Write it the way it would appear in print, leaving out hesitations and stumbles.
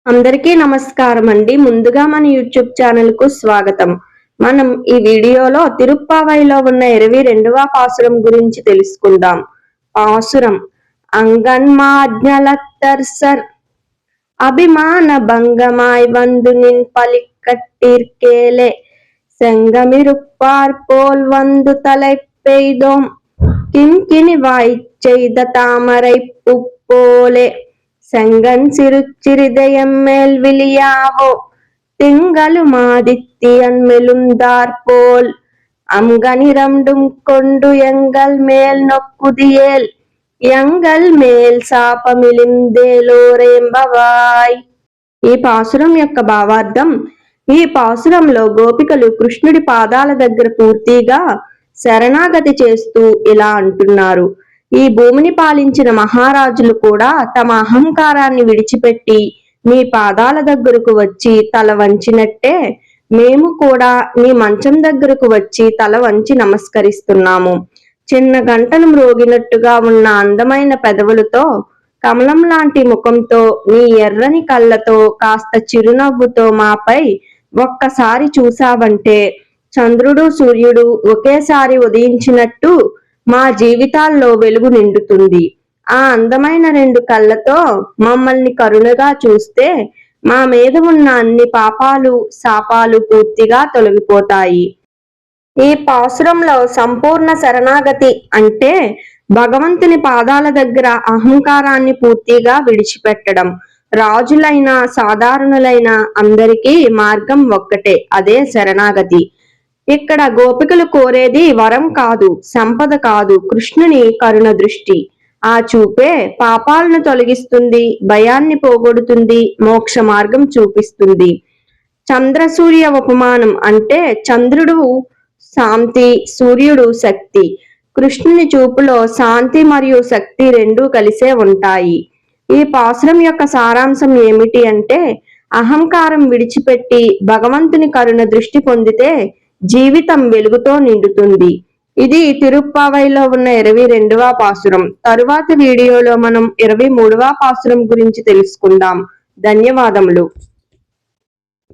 అందరికీ నమస్కారం అండి. ముందుగా మన యూట్యూబ్ ఛానల్ కు స్వాగతం. మనం ఈ వీడియోలో తిరుప్పావైలో ఉన్న 22వ పాసురం గురించి తెలుసుకుందాం. పాసురం అంగన్మాజ్ఞలత్తర్సర్ అభిమాన భంగమాయ్ வந்து நின் பலிக்கட்டிற்கேலே செங்கமிருப்பார் போல் வந்து தலை பெய்தோம் கிண்கிணி வாய் செய்த தாமரை பூப்போலே செங்கன் சிறுச்சிறிதயம் மேல் விழியாவோ திங்களும் ஆதித்யன் மெலுந்தாற்போல் அம்கனிரண்டும் கொண்டு எங்கள் மேல் நொக்குதியேல் ఎంగల్ మేల్ శాపమిలిందేలోరేంబవాయ్. ఈ పాసురం యొక్క భావార్థం, ఈ పాసురంలో గోపికలు కృష్ణుడి పాదాల దగ్గర పూర్తిగా శరణాగతి చేస్తూ ఇలా అంటున్నారు. ఈ భూమిని పాలించిన మహారాజులు కూడా తమ అహంకారాన్ని విడిచిపెట్టి నీ పాదాల దగ్గరకు వచ్చి తల వంచినట్టే మేము కూడా నీ మంచం దగ్గరకు వచ్చి తల వంచి నమస్కరిస్తున్నాము. చిన్న గంటలు మ్రోగినట్టుగా ఉన్న అందమైన పెదవులతో, కమలం లాంటి ముఖంతో, నీ ఎర్రని కళ్ళతో, కాస్త చిరునవ్వుతో మాపై ఒక్కసారి చూసావంటే చంద్రుడు సూర్యుడు ఒకేసారి ఉదయించినట్టు మా జీవితాల్లో వెలుగు నిండుతుంది. ఆ అందమైన 2 కళ్ళతో మమ్మల్ని కరుణగా చూస్తే మా మీద ఉన్న అన్ని పాపాలు శాపాలు పూర్తిగా తొలగిపోతాయి. ఈ పాసురంలో సంపూర్ణ శరణాగతి అంటే భగవంతుని పాదాల దగ్గర అహంకారాన్ని పూర్తిగా విడిచిపెట్టడం. రాజులైన సాధారణులైన అందరికీ మార్గం ఒక్కటే, అదే శరణాగతి. ఇక్కడ గోపికలు కోరేది వరం కాదు, సంపద కాదు, కృష్ణుని కరుణ దృష్టి. ఆ చూపే పాపాలను తొలగిస్తుంది, భయాన్ని పోగొడుతుంది, మోక్ష మార్గం చూపిస్తుంది. చంద్రసూర్య ఉపమానం అంటే చంద్రుడు శాంతి, సూర్యుడు శక్తి. కృష్ణుని చూపులో శాంతి మరియు శక్తి రెండూ కలిసే ఉంటాయి. ఈ పాసురం యొక్క సారాంశం ఏమిటి అంటే, అహంకారం విడిచిపెట్టి భగవంతుని కరుణ దృష్టి పొందితే జీవితం వెలుగుతో నిండుతుంది. ఇది తిరుప్పావైలో ఉన్న 22వ పాసురం. తరువాత వీడియోలో మనం 23వ పాసురం గురించి తెలుసుకుందాం. ధన్యవాదములు.